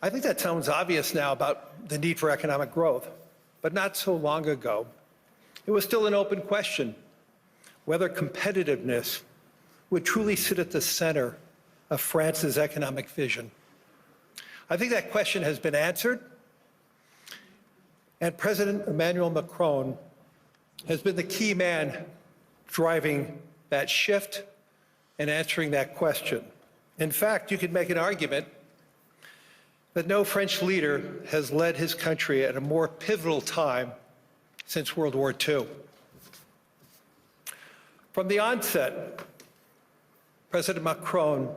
I think that sounds obvious now about the need for economic growth, but not so long ago. It was still an open question whether competitiveness would truly sit at the center of France's economic vision. I think that question has been answered, and President Emmanuel Macron has been the key man driving that shift and answering that question. In fact, you could make an argument that no French leader has led his country at a more pivotal time since World War II. From the onset, President Macron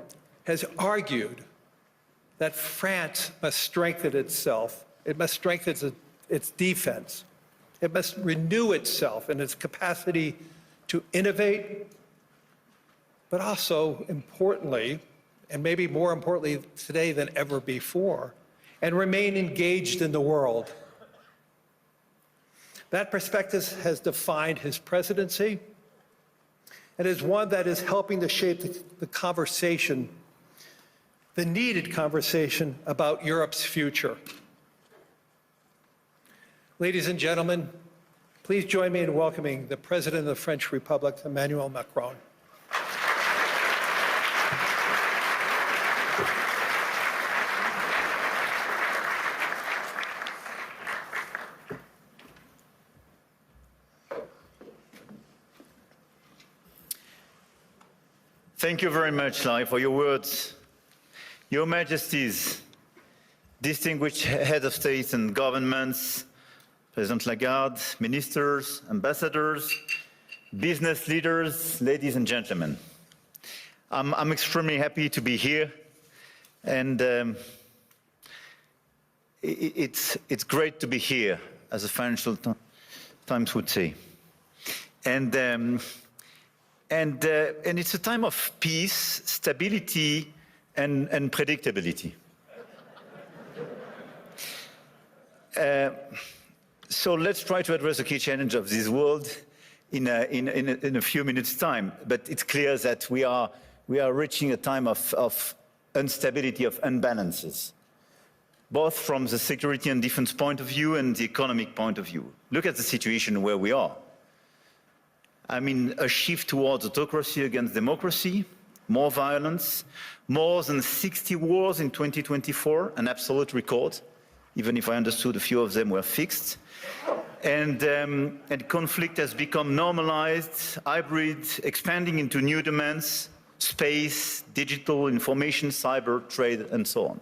has argued that France must strengthen itself. It must strengthen its defense. It must renew itself in its capacity to innovate, but also importantly, and maybe more importantly today than ever before, and remain engaged in the world. That perspective has defined his presidency and is one that is helping to shape the conversation, the needed conversation about Europe's future. Ladies and gentlemen, please join me in welcoming the President of the French Republic, Emmanuel Macron. Thank you very much, Larry, for your words. Your Majesties, distinguished heads of state and governments, President Lagarde, ministers, ambassadors, business leaders, ladies and gentlemen. I'm extremely happy to be here, and it's great to be here, as the Financial Times would say. And it's a time of peace, stability, and predictability. So let's try to address the key challenge of this world in a few minutes' time. But it's clear that we are reaching a time of instability, of imbalances, both from the security and defense point of view and the economic point of view. Look at the situation where we are. I mean, a shift towards autocracy against democracy, more violence, more than 60 wars in 2024, an absolute record, even if I understood a few of them were fixed. And conflict has become normalized, hybrid, expanding into new domains, space, digital, information, cyber, trade, and so on.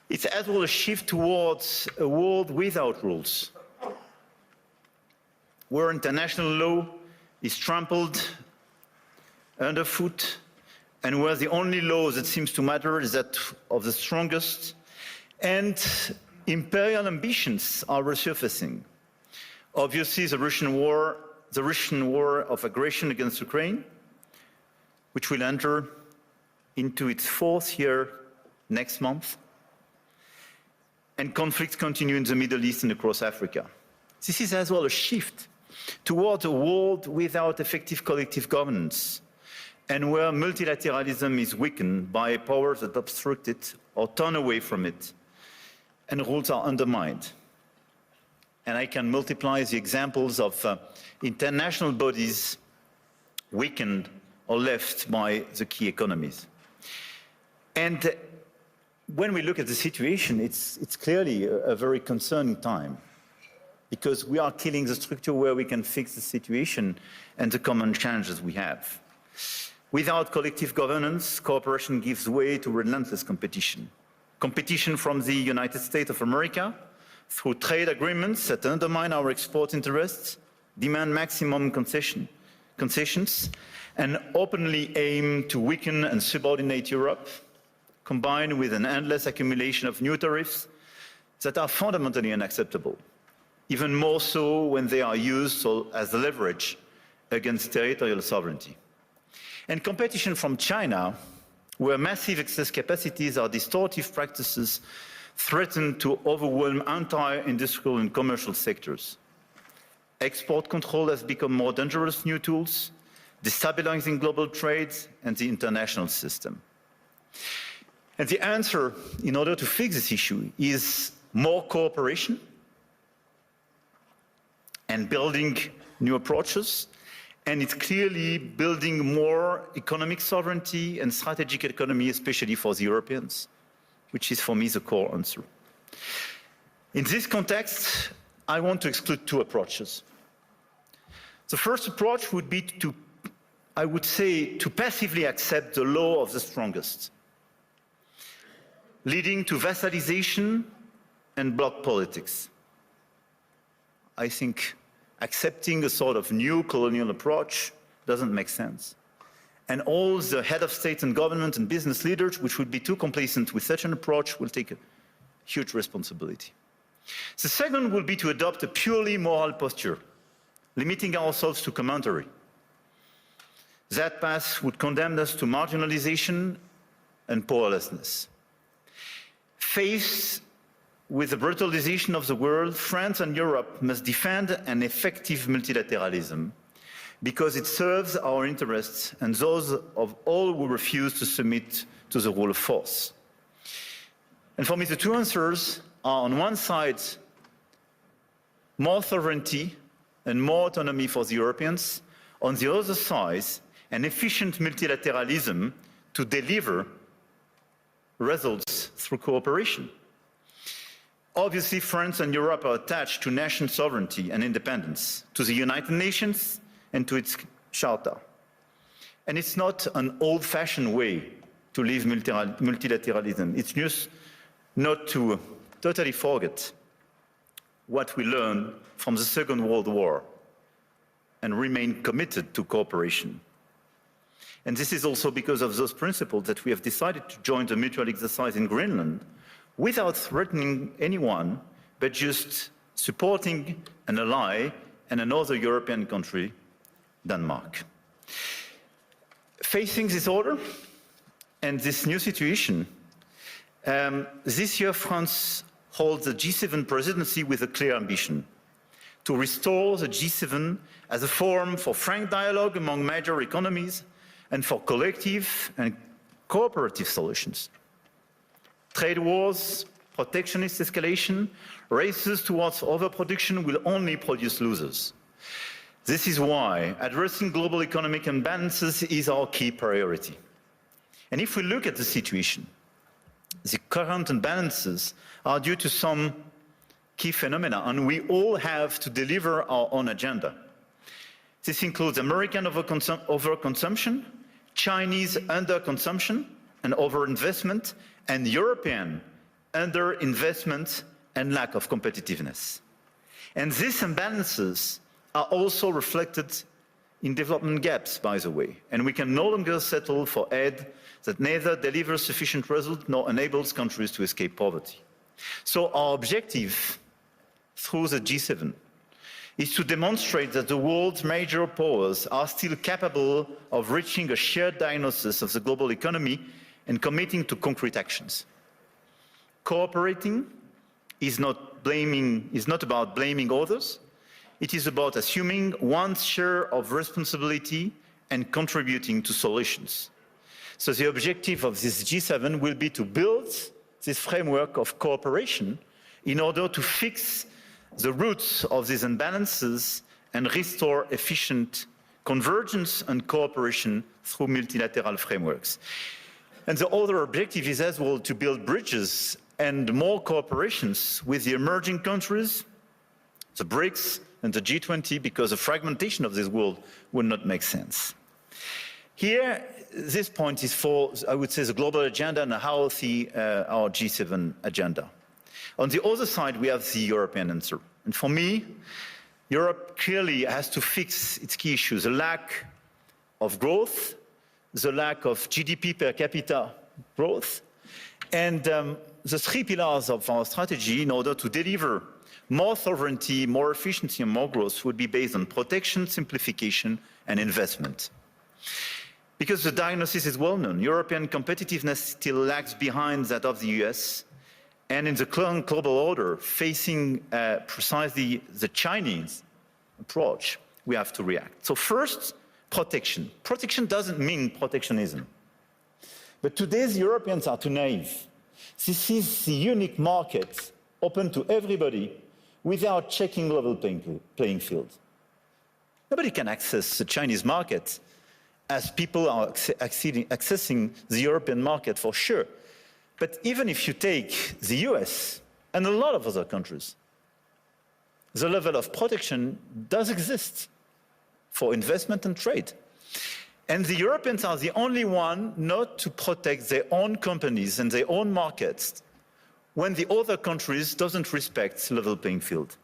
It's as well a shift towards a world without rules, where international law is trampled underfoot, and where the only law that seems to matter is that of the strongest, and imperial ambitions are resurfacing. Obviously, the Russian war of aggression against Ukraine, which will enter into its 4th year next month, and conflicts continue in the Middle East and across Africa. This is as well a shift towards a world without effective collective governance, and where multilateralism is weakened by powers that obstruct it or turn away from it, and rules are undermined. And I can multiply the examples of international bodies weakened or left by the key economies. And when we look at the situation, it's clearly a very concerning time, because we are killing the structure where we can fix the situation and the common challenges we have. Without collective governance, cooperation gives way to relentless competition. Competition from the United States of America through trade agreements that undermine our export interests, demand maximum concessions, and openly aim to weaken and subordinate Europe, combined with an endless accumulation of new tariffs that are fundamentally unacceptable, even more so when they are used as leverage against territorial sovereignty. And competition from China, where massive excess capacities or distortive practices threaten to overwhelm entire industrial and commercial sectors. Export control has become more dangerous new tools, destabilizing global trade and the international system. And the answer, in order to fix this issue, is more cooperation and building new approaches. And it's clearly building more economic sovereignty and strategic autonomy, especially for the Europeans, which is, for me, the core answer. In this context, I want to exclude two approaches. The first approach would be to, I would say, to passively accept the law of the strongest, leading to vassalization and bloc politics. I think accepting a sort of new colonial approach doesn't make sense. And all the head of state and government and business leaders, which would be too complacent with such an approach, will take a huge responsibility. The second will be to adopt a purely moral posture, limiting ourselves to commentary. That path would condemn us to marginalization and powerlessness. Faced with the brutalization of the world, France and Europe must defend an effective multilateralism because it serves our interests and those of all who refuse to submit to the rule of force. And for me, the two answers are, on one side, more sovereignty and more autonomy for the Europeans. On the other side, an efficient multilateralism to deliver results through cooperation. Obviously, France and Europe are attached to national sovereignty and independence, to the United Nations and to its charter. And it's not an old-fashioned way to live multilateralism. It's just not to totally forget what we learned from the Second World War and remain committed to cooperation. And this is also because of those principles that we have decided to join the mutual exercise in Greenland without threatening anyone, but just supporting an ally and another European country, Denmark. Facing this order and this new situation, this year France holds the G7 presidency with a clear ambition to restore the G7 as a forum for frank dialogue among major economies and for collective and cooperative solutions. Trade wars, protectionist escalation, races towards overproduction will only produce losers. This is why addressing global economic imbalances is our key priority. And if we look at the situation, the current imbalances are due to some key phenomena, and we all have to deliver our own agenda. This includes American overconsumption, Chinese underconsumption and overinvestment, and European underinvestment and lack of competitiveness. And these imbalances are also reflected in development gaps, by the way, and we can no longer settle for aid that neither delivers sufficient results nor enables countries to escape poverty. So our objective through the G7 is to demonstrate that the world's major powers are still capable of reaching a shared diagnosis of the global economy and committing to concrete actions. Cooperating is not about blaming others. It is about assuming one's share of responsibility and contributing to solutions. So the objective of this G7 will be to build this framework of cooperation in order to fix the roots of these imbalances and restore efficient convergence and cooperation through multilateral frameworks. And the other objective is as well to build bridges and more cooperations with the emerging countries, the BRICS and the G20, because the fragmentation of this world would not make sense. Here, this point is for, I would say, the global agenda and how our G7 agenda. On the other side, we have the European answer. And for me, Europe clearly has to fix its key issues: the lack of growth, the lack of GDP per capita growth, and the three pillars of our strategy in order to deliver more sovereignty, more efficiency, and more growth would be based on protection, simplification, and investment. Because the diagnosis is well known, European competitiveness still lags behind that of the US, and in the current global order, facing precisely the Chinese approach, we have to react. So first, protection. Protection doesn't mean protectionism. But today's Europeans are too naive. This is the unique market open to everybody without checking level playing field. Nobody can access the Chinese market as people are accessing the European market for sure. But even if you take the US and a lot of other countries, the level of protection does exist for investment and trade. And the Europeans are the only one not to protect their own companies and their own markets when the other countries doesn't respect level playing field.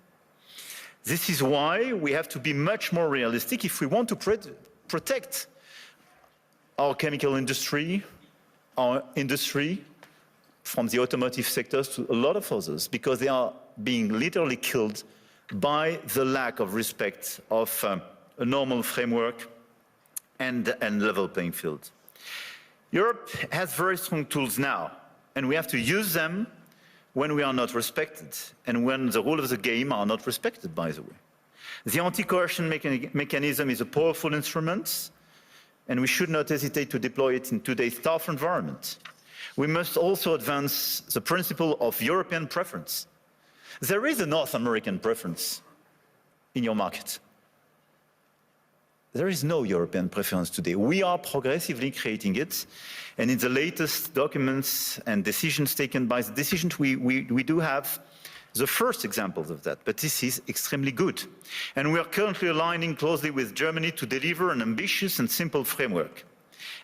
This is why we have to be much more realistic if we want to protect our chemical industry, our industry, from the automotive sectors to a lot of others, because they are being literally killed by the lack of respect of a normal framework and level playing field. Europe has very strong tools now, and we have to use them when we are not respected and when the rules of the game are not respected, by the way. The anti-coercion mechanism is a powerful instrument, and we should not hesitate to deploy it in today's tough environment. We must also advance the principle of European preference. There is a North American preference in your market. There is no European preference today. We are progressively creating it, and in the latest documents and decisions taken by the decisions, we do have the first examples of that, but this is extremely good. And we are currently aligning closely with Germany to deliver an ambitious and simple framework.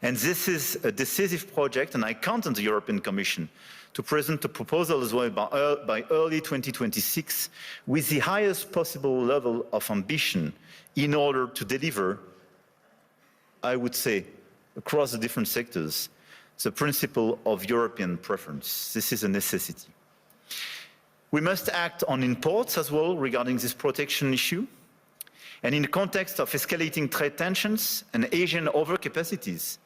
And this is a decisive project, and I count on the European Commission to present a proposal as well by early 2026 with the highest possible level of ambition in order to deliver, I would say, across the different sectors, the principle of European preference. This is a necessity. We must act on imports as well regarding this protection issue. And in the context of escalating trade tensions and Asian overcapacities,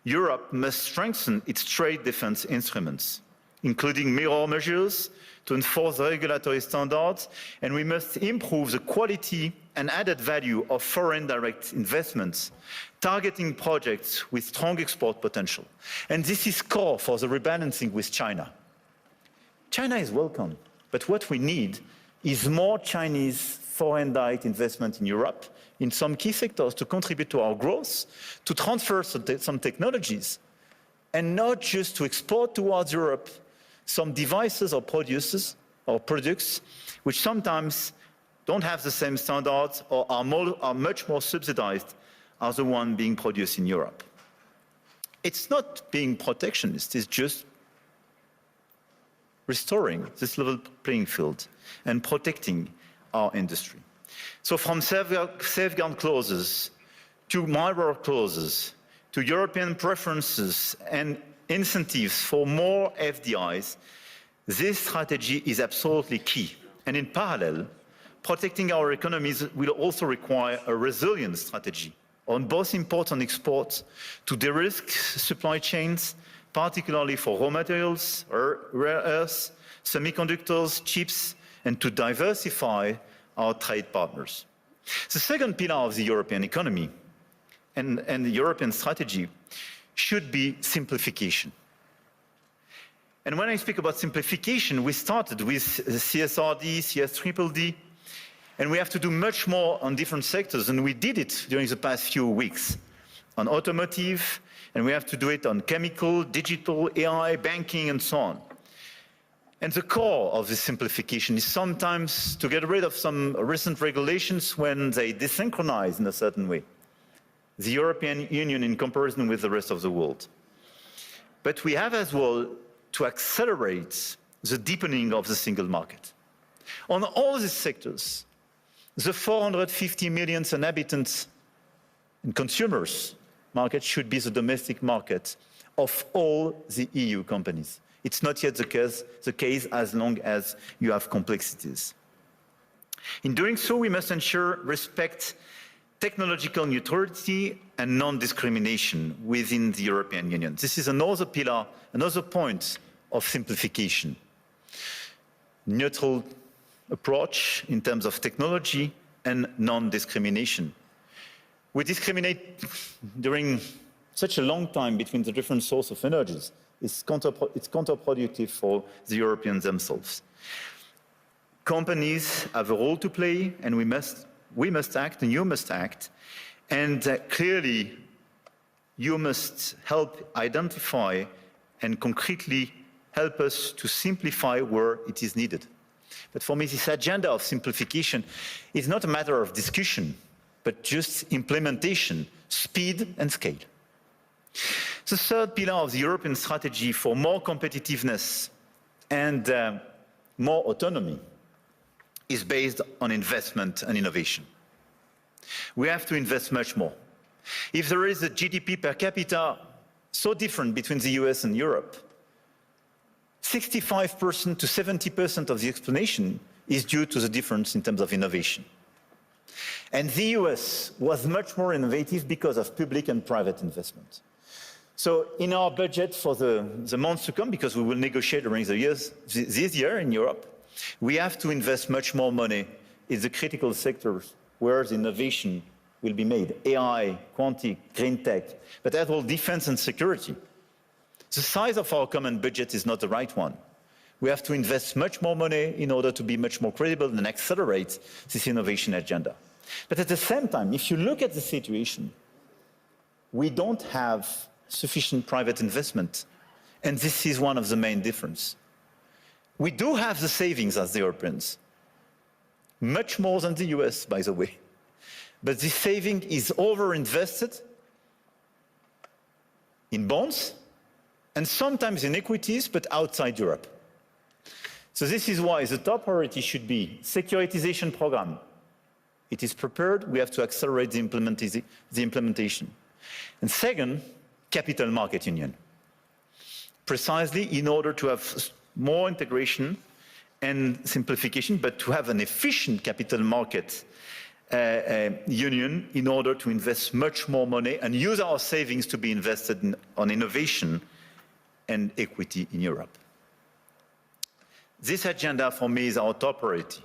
Europe must strengthen its trade defense instruments, including mirror measures to enforce regulatory standards, and we must improve the quality and added value of foreign direct investments, targeting projects with strong export potential. And this is core for the rebalancing with China. China is welcome, but what we need is more Chinese foreign direct investment in Europe, in some key sectors, to contribute to our growth, to transfer some technologies, and not just to export towards Europe some devices or products which sometimes don't have the same standards or are much more subsidized as the one being produced in Europe. It's not being protectionist, it's just restoring this level playing field and protecting our industry. So from safeguard clauses to mirror clauses to European preferences and incentives for more FDIs, this strategy is absolutely key. And in parallel, protecting our economies will also require a resilient strategy on both imports and exports to de-risk supply chains, particularly for raw materials, rare earths, semiconductors, chips, and to diversify our trade partners. The second pillar of the European economy and the European strategy should be simplification. And when I speak about simplification, we started with CSRD, CSDDD, and we have to do much more on different sectors, and we did it during the past few weeks on automotive, and we have to do it on chemical, digital, AI, banking, and so on. And the core of this simplification is sometimes to get rid of some recent regulations when they desynchronize in a certain way the European Union in comparison with the rest of the world. But we have as well to accelerate the deepening of the single market. On all these sectors, the 450 million inhabitants and consumers market should be the domestic market of all the EU companies. It's not yet the case as long as you have complexities. In doing so, we must ensure respect, technological neutrality and non-discrimination within the European Union. This is another pillar, another point of simplification. Neutral approach in terms of technology and non-discrimination. We discriminate during such a long time between the different sources of energies is it's counterproductive for the Europeans themselves. Companies have a role to play, and we must act, and you must act. And clearly, you must help identify and concretely help us to simplify where it is needed. But for me, this agenda of simplification is not a matter of discussion, but just implementation, speed and scale. The third pillar of the European strategy for more competitiveness and more autonomy is based on investment and innovation. We have to invest much more. If there is a GDP per capita so different between the US and Europe, 65% to 70% of the explanation is due to the difference in terms of innovation. And the US was much more innovative because of public and private investment. So in our budget for the months to come, because we will negotiate during the years, this year in Europe, we have to invest much more money in the critical sectors where the innovation will be made. AI, quantum, green tech, but as well defense and security. The size of our common budget is not the right one. We have to invest much more money in order to be much more credible and accelerate this innovation agenda. But at the same time, if you look at the situation, we don't have sufficient private investment. And this is one of the main differences. We do have the savings as the Europeans, much more than the US, by the way. But this saving is overinvested in bonds and sometimes in equities, but outside Europe. So this is why the top priority should be securitization program. It is prepared, we have to accelerate the implementation. And second, capital market union. Precisely in order to have more integration and simplification, but to have an efficient capital market union in order to invest much more money and use our savings to be invested on innovation and equity in Europe. This agenda for me is our top priority,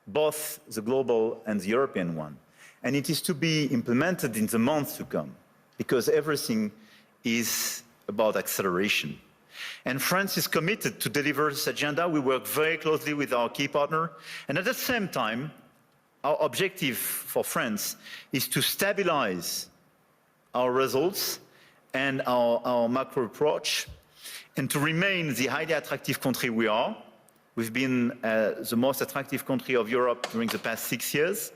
both the global and the European one. And it is to be implemented in the months to come, because everything is about acceleration. And France is committed to deliver this agenda. We work very closely with our key partner. And at the same time, our objective for France is to stabilize our results and our macro approach, and to remain the highly attractive country we are. We've been the most attractive country of Europe during the past 6 years,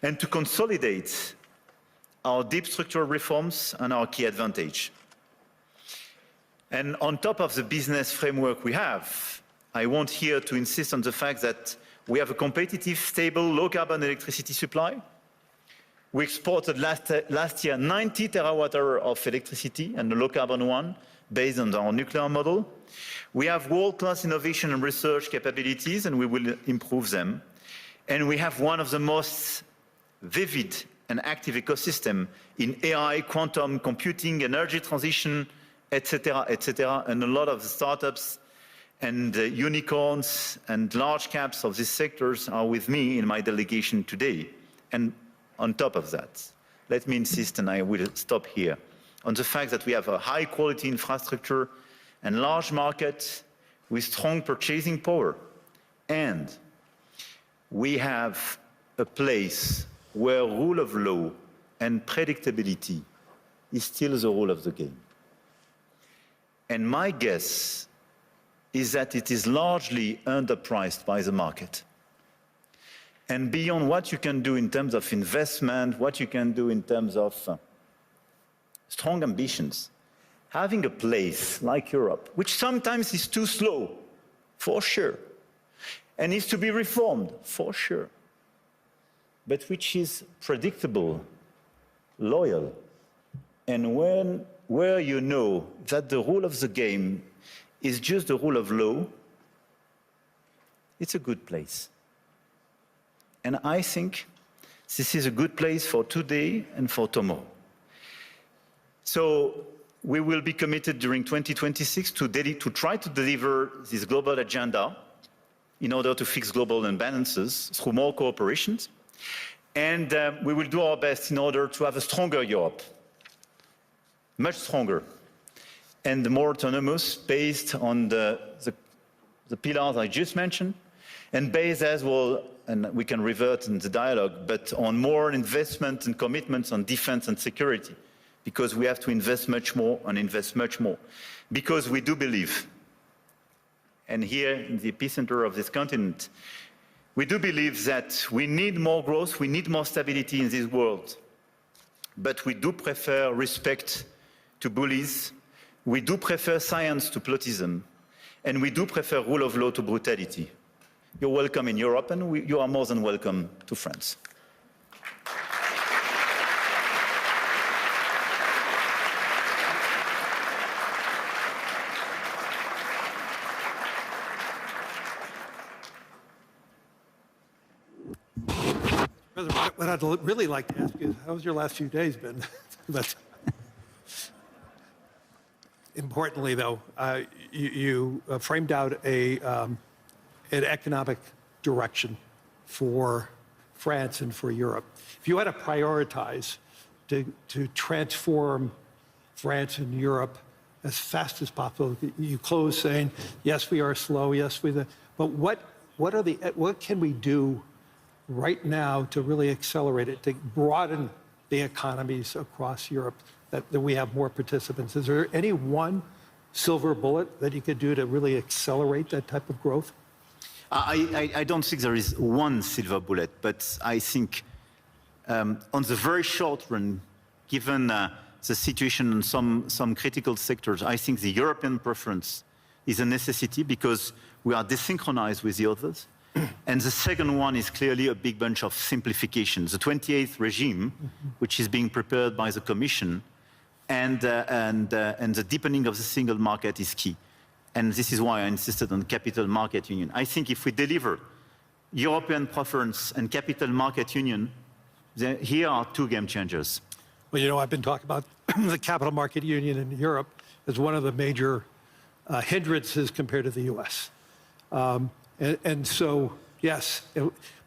and to consolidate our deep structural reforms and our key advantage. And on top of the business framework we have, I want here to insist on the fact that we have a competitive, stable, low-carbon electricity supply. We exported last year 90 terawatt-hours of electricity, and a low-carbon one, based on our nuclear model. We have world-class innovation and research capabilities, and we will improve them. And we have one of the most vivid and active ecosystem in AI, quantum computing, energy transition, etc., and a lot of the startups and unicorns and large caps of these sectors are with me in my delegation today. And on top of that, let me insist, and I will stop here, on the fact that we have a high-quality infrastructure and large market with strong purchasing power. And we have a place where rule of law and predictability is still the rule of the game. And my guess is that it is largely underpriced by the market. And beyond what you can do in terms of investment, what you can do in terms of strong ambitions, having a place like Europe, which sometimes is too slow, for sure, and needs to be reformed, for sure, but which is predictable, loyal, and where you know that the rule of the game is just the rule of law, it's a good place. And I think this is a good place for today and for tomorrow. So we will be committed during 2026 to try to deliver this global agenda in order to fix global imbalances through more cooperation. And we will do our best in order to have a stronger Europe. much stronger, and more autonomous based on the pillars I just mentioned, and based as well, and we can revert in the dialogue, but on more investment and commitments on defense and security, because we have to invest much more and invest much more. Because we do believe, and here in the epicenter of this continent, we do believe that we need more growth, we need more stability in this world. But we do prefer respect to bullies, we do prefer science to plotism, and we do prefer rule of law to brutality. You're welcome in Europe, and you are more than welcome to France. President, what I'd really like to ask you is, how's your last few days been? But importantly, though, you framed out an economic direction for France and for Europe. If you had to prioritize to transform France and Europe as fast as possible, you close saying, yes, we are slow, yes, but what can we do right now to really accelerate it, to broaden the economies across Europe, that we have more participants? Is there any one silver bullet that you could do to really accelerate that type of growth? I don't think there is one silver bullet, but I think on the very short run, given the situation in some critical sectors, I think the European preference is a necessity because we are desynchronized with the others. And the second one is clearly a big bunch of simplifications. The 28th regime, which is being prepared by the Commission, and the deepening of the single market is key. And this is why I insisted on capital market union. I think if we deliver European preference and capital market union, then here are two game changers. Well, you know, I've been talking about the capital market union in Europe as one of the major hindrances compared to the U.S. And so, yes,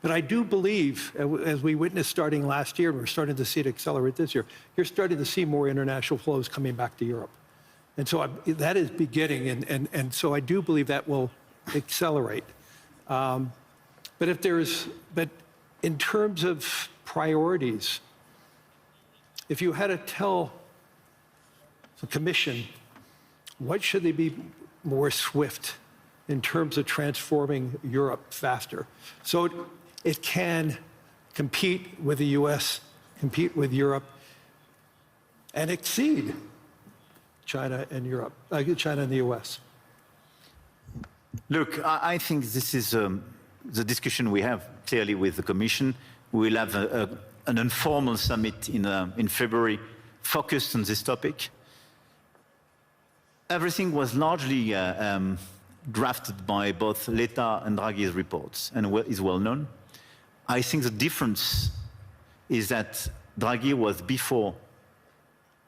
but I do believe, as we witnessed starting last year, and we're starting to see it accelerate this year, you're starting to see more international flows coming back to Europe. And so that is beginning, and so I do believe that will accelerate. But in terms of priorities, if you had to tell the Commission, what should they be more swift in terms of transforming Europe faster, so it can compete with the U.S., compete with Europe, and exceed China and Europe, China and the U.S.? Look, I think this is the discussion we have clearly with the Commission. We'll have an informal summit in February focused on this topic. Everything was largely drafted by both Letta and Draghi's reports and is well known. I think the difference is that Draghi was before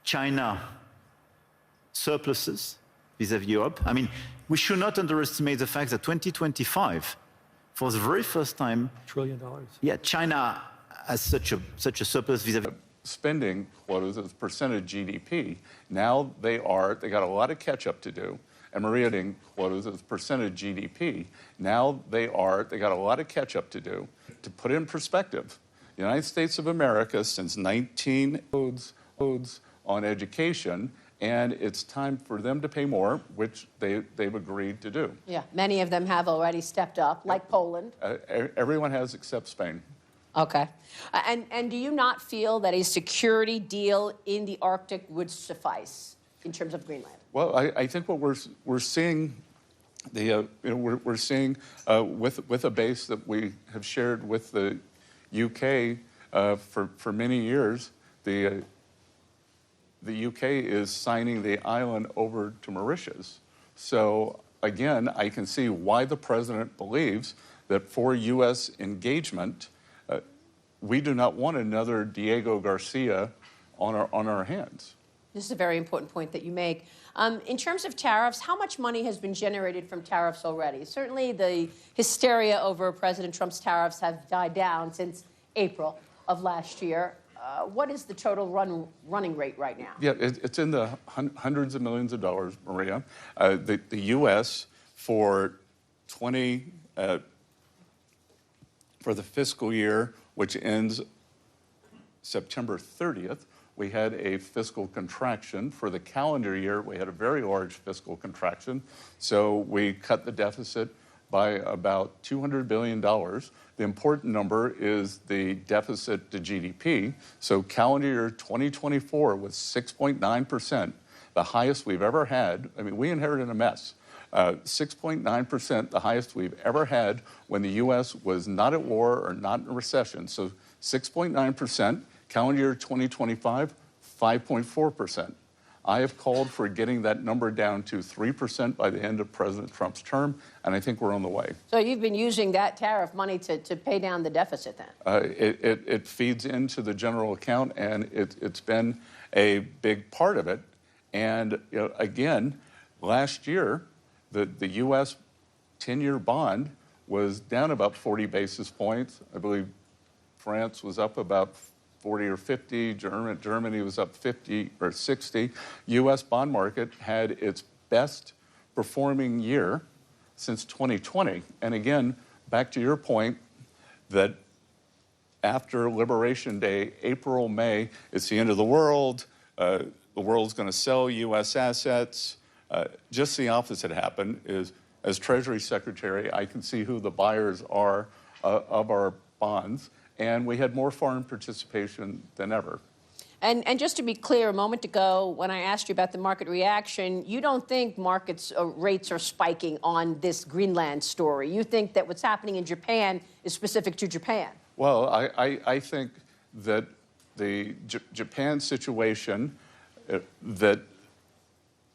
China surpluses vis-à-vis Europe. I mean, we should not underestimate the fact that 2025, for the very first time, $1 trillion. Yeah, China has such a surplus vis-à-vis spending quotas as a percent of GDP. Now they got a lot of catch up to do. And Maria quotas as a percent of GDP. Now they got a lot of catch up to do. To put it in perspective, the United States of America since 19 codes on education, and it's time for them to pay more, which they've agreed to do. Yeah, many of them have already stepped up, like Poland. Everyone has except Spain. Okay. And do you not feel that a security deal in the Arctic would suffice in terms of Greenland? Well, I think what we're seeing, we're seeing with a base that we have shared with the UK for many years, the UK is signing the island over to Mauritius. So again, I can see why the president believes that for U.S. engagement, we do not want another Diego Garcia on our hands. This is a very important point that you make. In terms of tariffs, how much money has been generated from tariffs already? Certainly the hysteria over President Trump's tariffs have died down since April of last year. what is the total running rate right now? Yeah, it's in the hundreds of millions of dollars, Maria. The U.S. for the fiscal year, which ends September 30th, we had a fiscal contraction. For the calendar year, we had a very large fiscal contraction. So we cut the deficit by about $200 billion. The important number is the deficit to GDP. So calendar year 2024 was 6.9%, the highest we've ever had. I mean, we inherited a mess. 6.9%, the highest we've ever had when the U.S. was not at war or not in a recession. So 6.9%, calendar year 2025, 5.4%. I have called for getting that number down to 3% by the end of President Trump's term, and I think we're on the way. So you've been using that tariff money to pay down the deficit then? It feeds into the general account, and it's been a big part of it. And again, last year, the U.S. 10-year bond was down about 40 basis points. I believe France was up about 40 or 50. Germany was up 50 or 60. U.S. bond market had its best performing year since 2020. And again, back to your point that after Liberation Day, April, May, it's the end of the world. The world's going to sell U.S. assets. Just the opposite happened. Is as Treasury Secretary, I can see who the buyers are of our bonds. And we had more foreign participation than ever. And just to be clear, a moment ago, when I asked you about the market reaction, you don't think markets rates are spiking on this Greenland story. You think that what's happening in Japan is specific to Japan. Well, I think that the Japan situation, that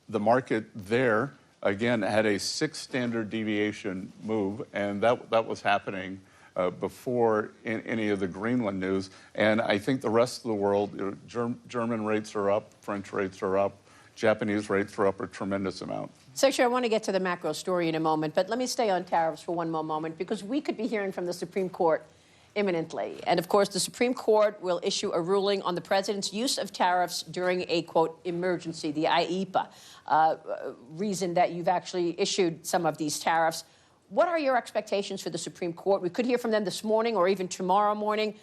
the market there, again, had a 6 standard deviation move, and that was happening before any of the Greenland news. And I think the rest of the world, German rates are up, French rates are up, Japanese rates are up a tremendous amount. Secretary, I want to get to the macro story in a moment, but let me stay on tariffs for one more moment, because we could be hearing from the Supreme Court imminently. And of course, the Supreme Court will issue a ruling on the president's use of tariffs during a, quote, emergency, the IEPA, reason that you've actually issued some of these tariffs. What are your expectations for the Supreme Court? We could hear from them this morning or even tomorrow morning.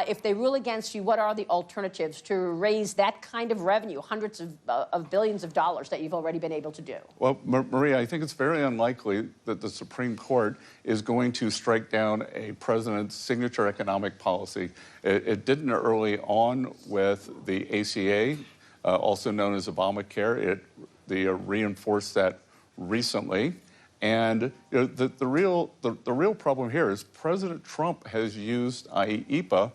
If they rule against you, what are the alternatives to raise that kind of revenue, hundreds of billions of dollars that you've already been able to do? Well, Maria, I think it's very unlikely that the Supreme Court is going to strike down a president's signature economic policy. It didn't early on with the ACA, also known as Obamacare. They reinforced that recently. And the real problem here is President Trump has used IEPA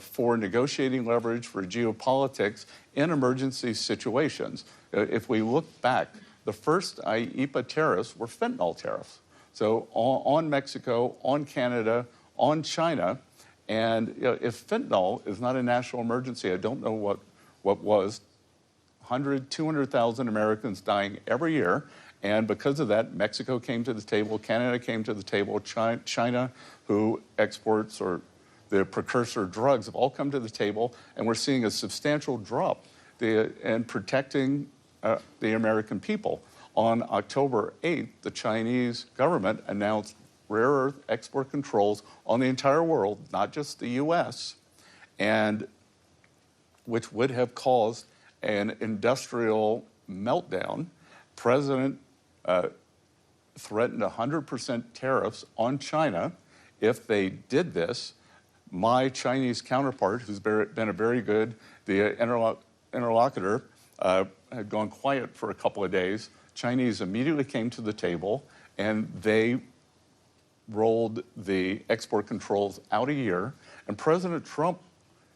for negotiating leverage for geopolitics in emergency situations. If we look back, the first IEPA tariffs were fentanyl tariffs. So on Mexico, on Canada, on China. And if fentanyl is not a national emergency, I don't know what was. 200,000 Americans dying every year. And because of that, Mexico came to the table, Canada came to the table, China, who exports or the precursor drugs, have all come to the table, and we're seeing a substantial drop in protecting the American people. On October 8th, the Chinese government announced rare earth export controls on the entire world, not just the U.S., and which would have caused an industrial meltdown. President threatened 100% tariffs on China if they did this. My Chinese counterpart, who's been a very good interlocutor, had gone quiet for a couple of days. Chinese immediately came to the table, and they rolled the export controls out a year. And President Trump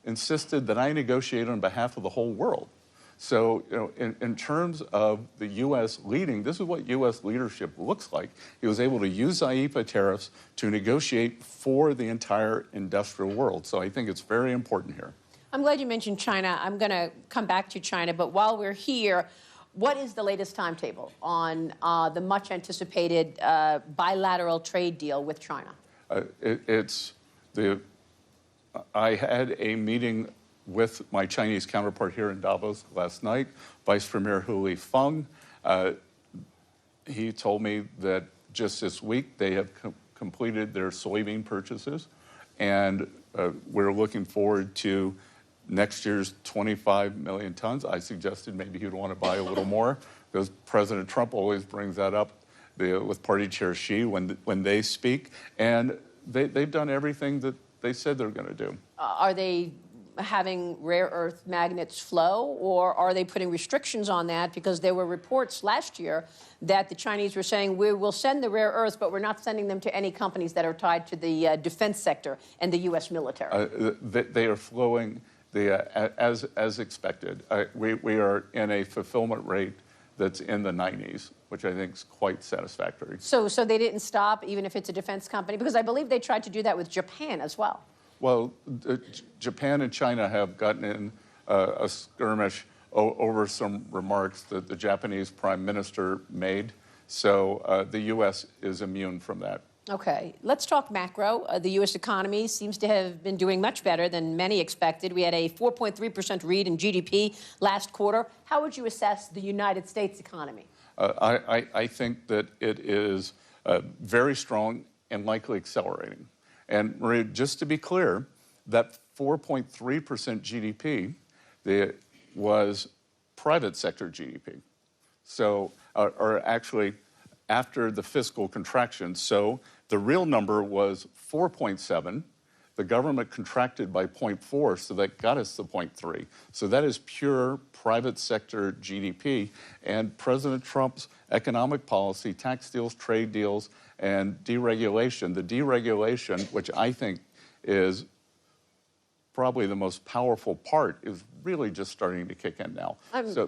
insisted that I negotiate on behalf of the whole world. So, in terms of the U.S. leading, this is what U.S. leadership looks like. He was able to use IEPA tariffs to negotiate for the entire industrial world. So I think it's very important here. I'm glad you mentioned China. I'm going to come back to China. But while we're here, what is the latest timetable on the much-anticipated bilateral trade deal with China? I had a meeting with my Chinese counterpart here in Davos last night, Vice Premier Hu Feng. He told me that just this week they have completed their soybean purchases, and we're looking forward to next year's 25 million tons. I suggested maybe he'd want to buy a little more, because President Trump always brings that up with Party Chair Xi when they speak, and they've done everything that they said they're going to do. Are they having rare earth magnets flow, or are they putting restrictions on that? Because there were reports last year that the Chinese were saying, we will send the rare earths, but we're not sending them to any companies that are tied to the defense sector and the U.S. military. They are flowing as expected. We are in a fulfillment rate that's in the 90s, which I think is quite satisfactory. So they didn't stop, even if it's a defense company? Because I believe they tried to do that with Japan as well. Well, Japan and China have gotten in a skirmish over some remarks that the Japanese prime minister made. So the U.S. is immune from that. Okay, let's talk macro. The U.S. economy seems to have been doing much better than many expected. We had a 4.3% read in GDP last quarter. How would you assess the United States economy? I think that it is very strong and likely accelerating. And Maria, just to be clear, that 4.3% GDP was private sector GDP. So, or actually after the fiscal contraction. So the real number was 4.7. The government contracted by 0.4, so that got us to 0.3. So that is pure private sector GDP. And President Trump's economic policy, tax deals, trade deals, and deregulation, the deregulation, which I think is probably the most powerful part, is really just starting to kick in now.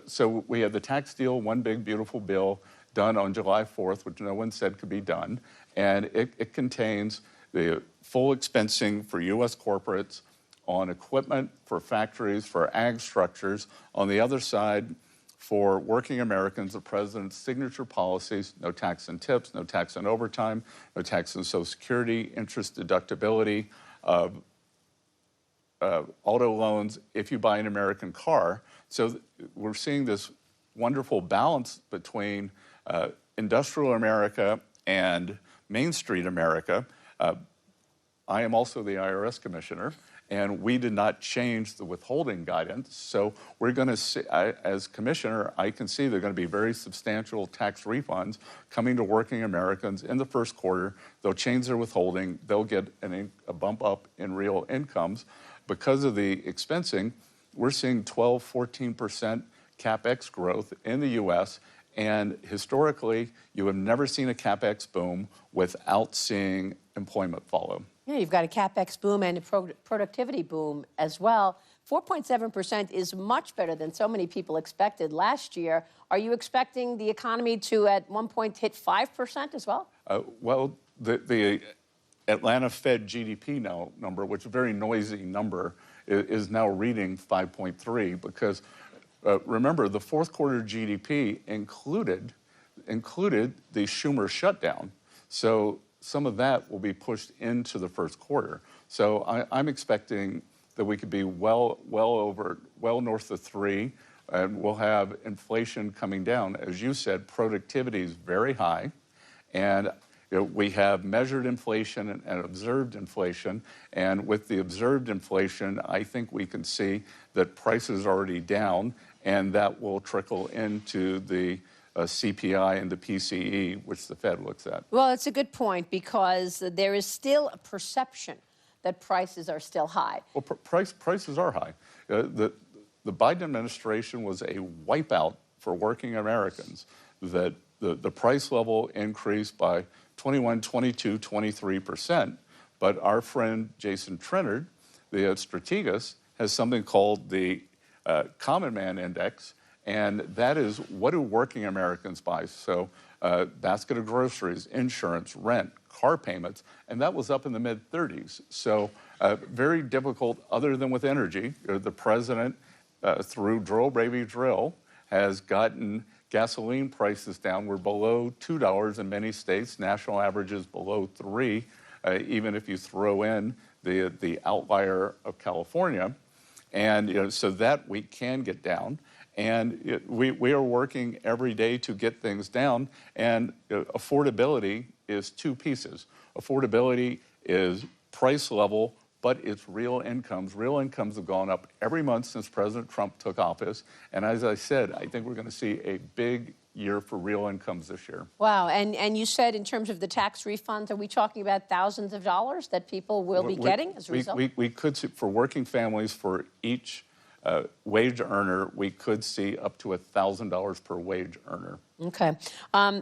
So we have the tax deal, one big beautiful bill, done on July 4th, which no one said could be done. And it contains the full expensing for U.S. corporates on equipment, for factories, for ag structures. On the other side, for working Americans, the president's signature policies: no tax on tips, no tax on overtime, no tax on Social Security, interest deductibility, auto loans if you buy an American car. So we're seeing this wonderful balance between industrial America and Main Street America. I am also the IRS commissioner, and we did not change the withholding guidance. So we're going to see, as commissioner, I can see there are going to be very substantial tax refunds coming to working Americans in the first quarter. They'll change their withholding. They'll get a bump up in real incomes. Because of the expensing, we're seeing 12, 14% CapEx growth in the U.S., and historically, you have never seen a CapEx boom without seeing employment follow. Yeah, you've got a CapEx boom and a productivity boom as well. 4.7% is much better than so many people expected last year. Are you expecting the economy to, at one point, hit 5% as well? Well, the Atlanta Fed GDP number, which is a very noisy number, is now reading 5.3 because remember, the fourth quarter GDP included the Schumer shutdown. So some of that will be pushed into the first quarter. So I'm expecting that we could be well north of 3, and we'll have inflation coming down. As you said, productivity is very high, and we have measured inflation and observed inflation. And with the observed inflation, I think we can see that prices are already down, and that will trickle into the CPI and the PCE, which the Fed looks at. Well, it's a good point, because there is still a perception that prices are still high. Well, prices are high. The Biden administration was a wipeout for working Americans. That the price level increased by 21, 22, 23%. But our friend Jason Trennard, the strategist, has something called the Common Man Index, and that is what do working Americans buy? So basket of groceries, insurance, rent, car payments, and that was up in the mid-30s. So very difficult, other than with energy. The president, through Drill Baby Drill, has gotten gasoline prices down. We're below $2 in many states. National average is below 3, even if you throw in the outlier of California. And so that we can get down. And we are working every day to get things down. And affordability is two pieces. Affordability is price level, but it's real incomes. Real incomes have gone up every month since President Trump took office. And as I said, I think we're going to see a big year for real incomes this year. Wow. And you said in terms of the tax refunds, are we talking about thousands of dollars that people will be getting as a result? We could see, for working families, for each wage earner, we could see up to $1,000 per wage earner. Okay.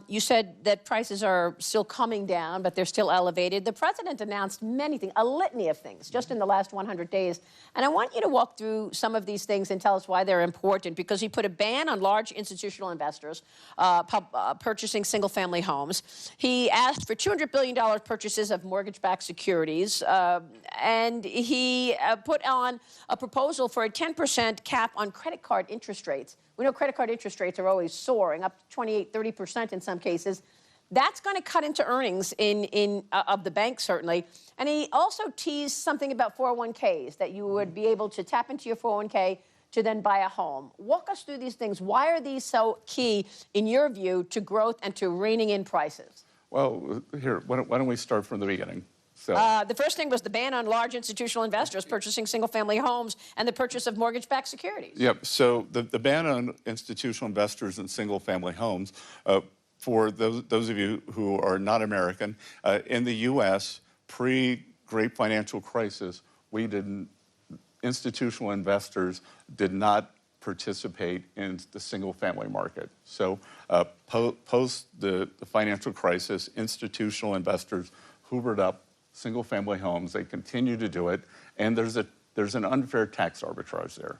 You said that prices are still coming down, but they're still elevated. The president announced many things, a litany of things, just in the last 100 days. And I want you to walk through some of these things and tell us why they're important, because he put a ban on large institutional investors purchasing single-family homes. He asked for $200 billion purchases of mortgage-backed securities. And he put on a proposal for a 10% cap on credit card interest rates. We know credit card interest rates are always soaring, up to 28, 30% in some cases. That's going to cut into earnings of the bank, certainly. And he also teased something about 401ks, that you would be able to tap into your 401k to then buy a home. Walk us through these things. Why are these so key, in your view, to growth and to reining in prices? Well, here, why don't we start from the beginning? So, the first thing was the ban on large institutional investors purchasing single-family homes and the purchase of mortgage-backed securities. Yep. So the ban on institutional investors in single-family homes, for those of you who are not American, in the U.S., pre-Great Financial Crisis, institutional investors did not participate in the single-family market. So post the financial crisis, institutional investors hoovered up single-family homes. They continue to do it, and there's an unfair tax arbitrage there.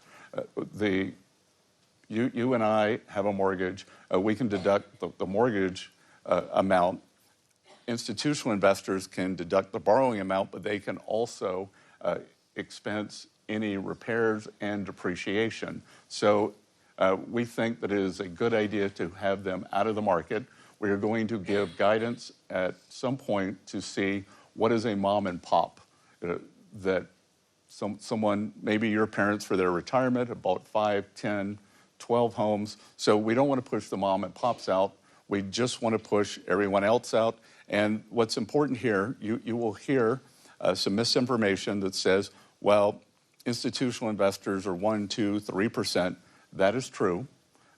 You and I have a mortgage. We can deduct the mortgage amount. Institutional investors can deduct the borrowing amount, but they can also expense any repairs and depreciation. So we think that it is a good idea to have them out of the market. We are going to give guidance at some point to see what is a mom and pop, that someone, maybe your parents for their retirement, have bought 5, 10, 12 homes. So we don't want to push the mom and pops out. We just want to push everyone else out. And what's important here, you will hear some misinformation that says, well, institutional investors are 1%, 2%, 3%. That is true.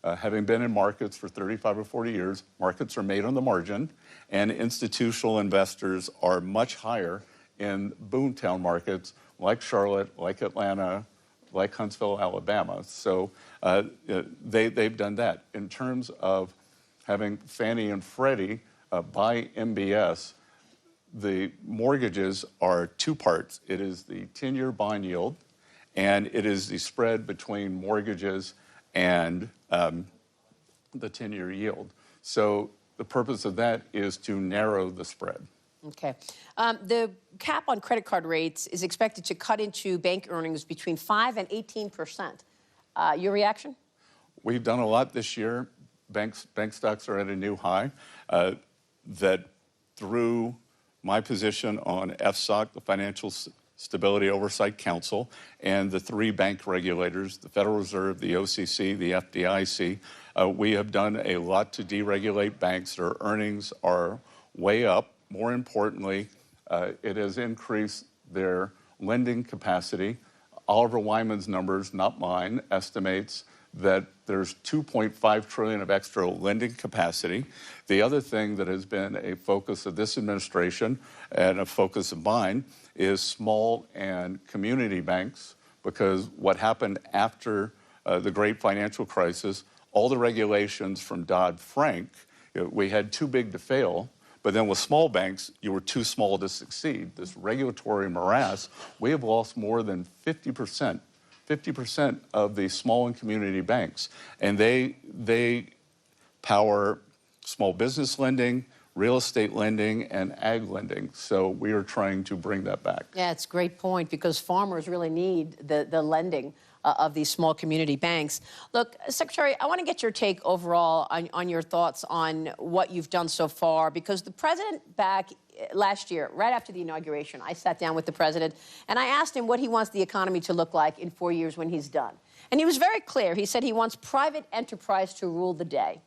Having been in markets for 35 or 40 years, markets are made on the margin, and institutional investors are much higher in boomtown markets like Charlotte, like Atlanta, like Huntsville, Alabama. So they've done that. In terms of having Fannie and Freddie buy MBS, the mortgages are two parts. It is the 10-year bond yield, and it is the spread between mortgages and the 10-year yield. So the purpose of that is to narrow the spread. Okay. The cap on credit card rates is expected to cut into bank earnings between 5 and 18%. Your reaction? We've done a lot this year. Bank stocks are at a new high. That through my position on FSOC, the Financial Stability Oversight Council, and the 3 bank regulators, the Federal Reserve, the OCC, the FDIC, we have done a lot to deregulate banks. Their earnings are way up. More importantly, it has increased their lending capacity. Oliver Wyman's numbers, not mine, estimates that there's $2.5 trillion of extra lending capacity. The other thing that has been a focus of this administration and a focus of mine is small and community banks, because what happened after the great financial crisis, all the regulations from Dodd-Frank, we had too big to fail, but then with small banks, you were too small to succeed. This regulatory morass, we have lost more than 50% of the small and community banks. And they power small business lending, real estate lending, and ag lending. So we are trying to bring that back. Yeah, it's a great point, because farmers really need the lending of these small community banks. Look, Secretary, I want to get your take overall on your thoughts on what you've done so far, because the president back last year, right after the inauguration, I sat down with the president and I asked him what he wants the economy to look like in 4 years when he's done. And he was very clear. He said he wants private enterprise to rule the day.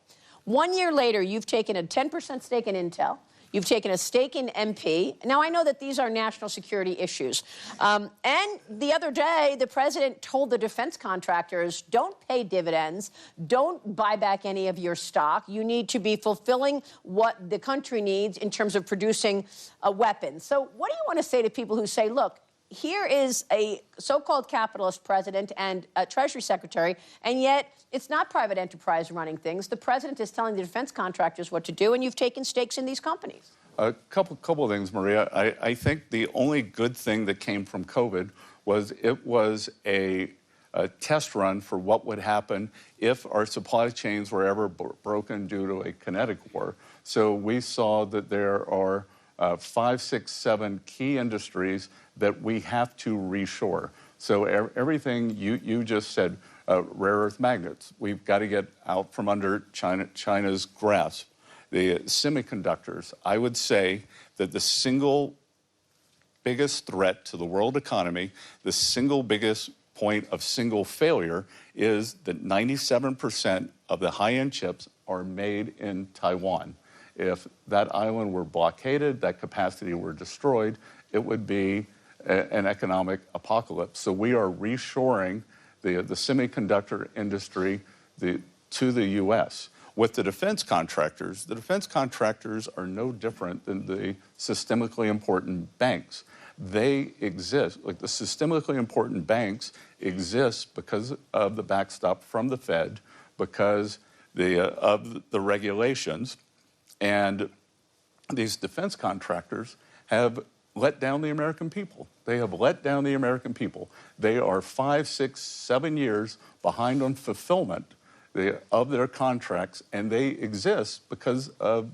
1 year later, you've taken a 10% stake in Intel. You've taken a stake in MP. Now, I know that these are national security issues. And the other day, the president told the defense contractors, don't pay dividends, don't buy back any of your stock. You need to be fulfilling what the country needs in terms of producing weapons. So what do you want to say to people who say, look, here is a so-called capitalist president and a Treasury Secretary, and yet it's not private enterprise running things. The president is telling the defense contractors what to do, and you've taken stakes in these companies. A couple of things, Maria. I think the only good thing that came from COVID was it was a test run for what would happen if our supply chains were ever broken due to a kinetic war. So we saw that there are 5, 6, 7 key industries that we have to reshore. So everything you just said, rare earth magnets, we've got to get out from under China's grasp. The semiconductors, I would say that the single biggest threat to the world economy, the single biggest point of single failure is that 97% of the high-end chips are made in Taiwan. If that island were blockaded, that capacity were destroyed, it would be an economic apocalypse. So we are reshoring the semiconductor industry to the U.S. With the defense contractors are no different than the systemically important banks. They exist, like the systemically important banks exist because of the backstop from the Fed, because of the regulations, and these defense contractors have let down the American people. They have let down the American people. They are 5, 6, 7 years behind on fulfillment of their contracts, and they exist because of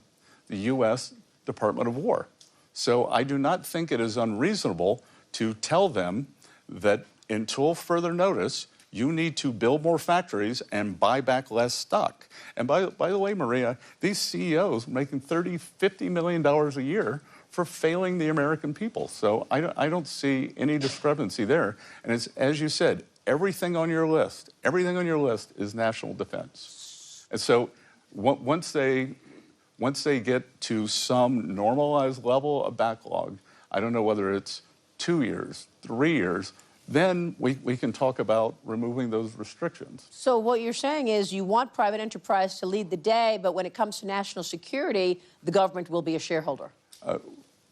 the U.S. Department of War. So I do not think it is unreasonable to tell them that until further notice, you need to build more factories and buy back less stock. And by the way, Maria, these CEOs making $30, $50 million a year for failing the American people. So I don't see any discrepancy there. And it's, as you said, everything on your list is national defense. And so once they get to some normalized level of backlog, I don't know whether it's 2 years, 3 years, then we can talk about removing those restrictions. So what you're saying is you want private enterprise to lead the day, but when it comes to national security, the government will be a shareholder.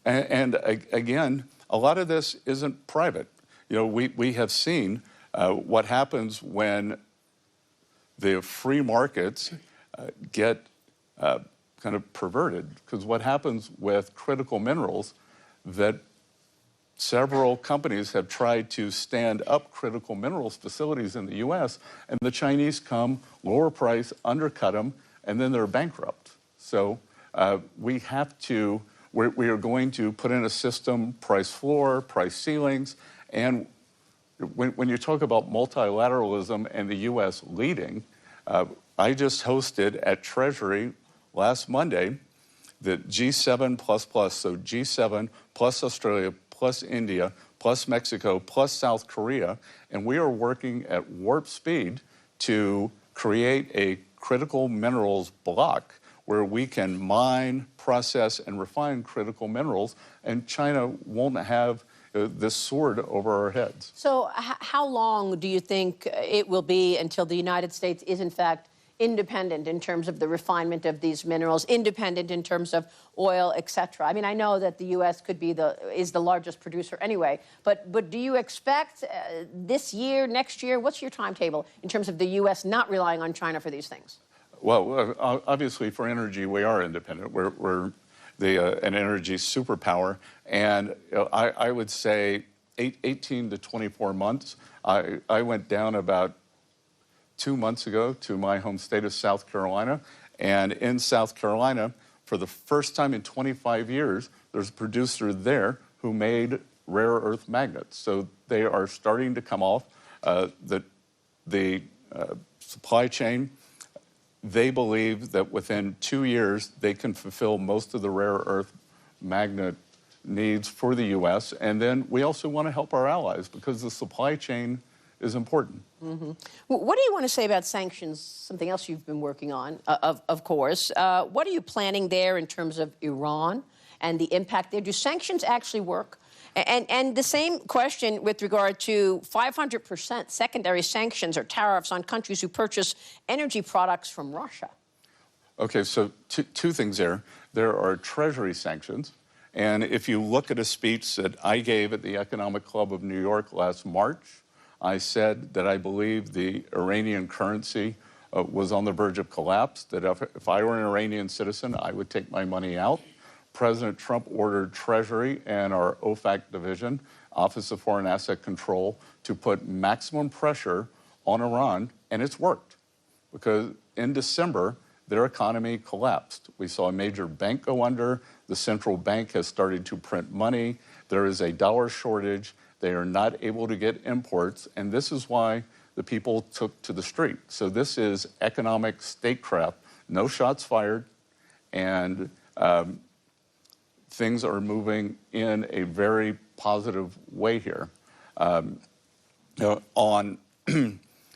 And again, a lot of this isn't private. You know, we have seen what happens when the free markets get kind of perverted, because what happens with critical minerals, that several companies have tried to stand up critical minerals facilities in the U.S., and the Chinese come, lower price, undercut them, and then they're bankrupt. So we are going to put in a system, price floor, price ceilings, and when you talk about multilateralism and the U.S. leading, I just hosted at Treasury last Monday the G7++, so G7 plus Australia, plus India, plus Mexico, plus South Korea, and we are working at warp speed to create a critical minerals block where we can mine, process, and refine critical minerals, and China won't have this sword over our heads. So how long do you think it will be until the United States is, in fact, independent in terms of the refinement of these minerals, independent in terms of oil, et cetera? I mean, I know that the U.S. is the largest producer anyway, but do you expect this year, next year, what's your timetable in terms of the U.S. not relying on China for these things? Well, obviously for energy, we are independent. We're an energy superpower, and I would say 18 to 24 months. I went down about 2 months ago to my home state of South Carolina, and in South Carolina, for the first time in 25 years, there's a producer there who made rare earth magnets. So they are starting to come off. The the supply chain. They believe that within 2 years, they can fulfill most of the rare earth magnet needs for the U.S. And then we also want to help our allies because the supply chain is important. Mm-hmm. What do you want to say about sanctions, something else you've been working on, of course? What are you planning there in terms of Iran and the impact there? Do sanctions actually work? And the same question with regard to 500% secondary sanctions or tariffs on countries who purchase energy products from Russia. Okay, so two things there. There are Treasury sanctions. And if you look at a speech that I gave at the Economic Club of New York last March, I said that I believe the Iranian currency was on the verge of collapse, that if I were an Iranian citizen, I would take my money out. President Trump ordered Treasury and our OFAC division, Office of Foreign Asset Control, to put maximum pressure on Iran, and it's worked. Because in December, their economy collapsed. We saw a major bank go under. The central bank has started to print money. There is a dollar shortage. They are not able to get imports, and this is why the people took to the street. So this is economic statecraft. No shots fired, and things are moving in a very positive way here. On the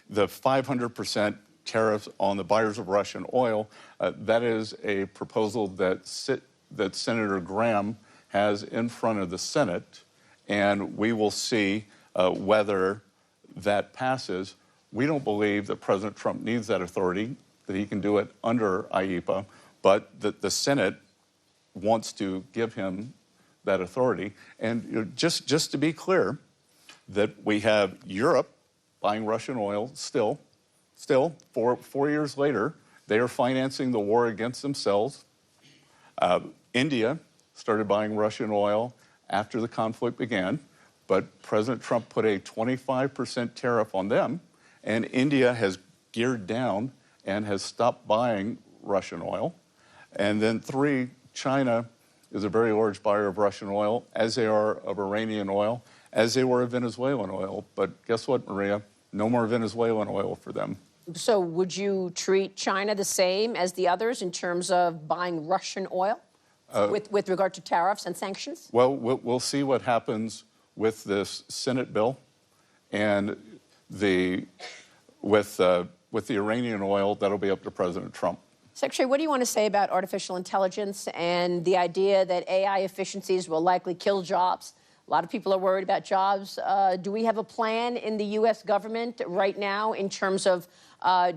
500% tariffs on the buyers of Russian oil, that is a proposal that Senator Graham has in front of the Senate, and we will see whether that passes. We don't believe that President Trump needs that authority, that he can do it under IEPA, but that the Senate wants to give him that authority. And just to be clear, that we have Europe buying Russian oil still 4 years later, they are financing the war against themselves. India started buying Russian oil after the conflict began, but President Trump put a 25% tariff on them, and India has geared down and has stopped buying Russian oil. And then 3, China is a very large buyer of Russian oil, as they are of Iranian oil, as they were of Venezuelan oil. But guess what, Maria? No more Venezuelan oil for them. So would you treat China the same as the others in terms of buying Russian oil with regard to tariffs and sanctions? Well, we'll see what happens with this Senate bill and with the Iranian oil. That'll be up to President Trump. Secretary, what do you want to say about artificial intelligence and the idea that AI efficiencies will likely kill jobs? A lot of people are worried about jobs. Do we have a plan in the U.S. government right now in terms of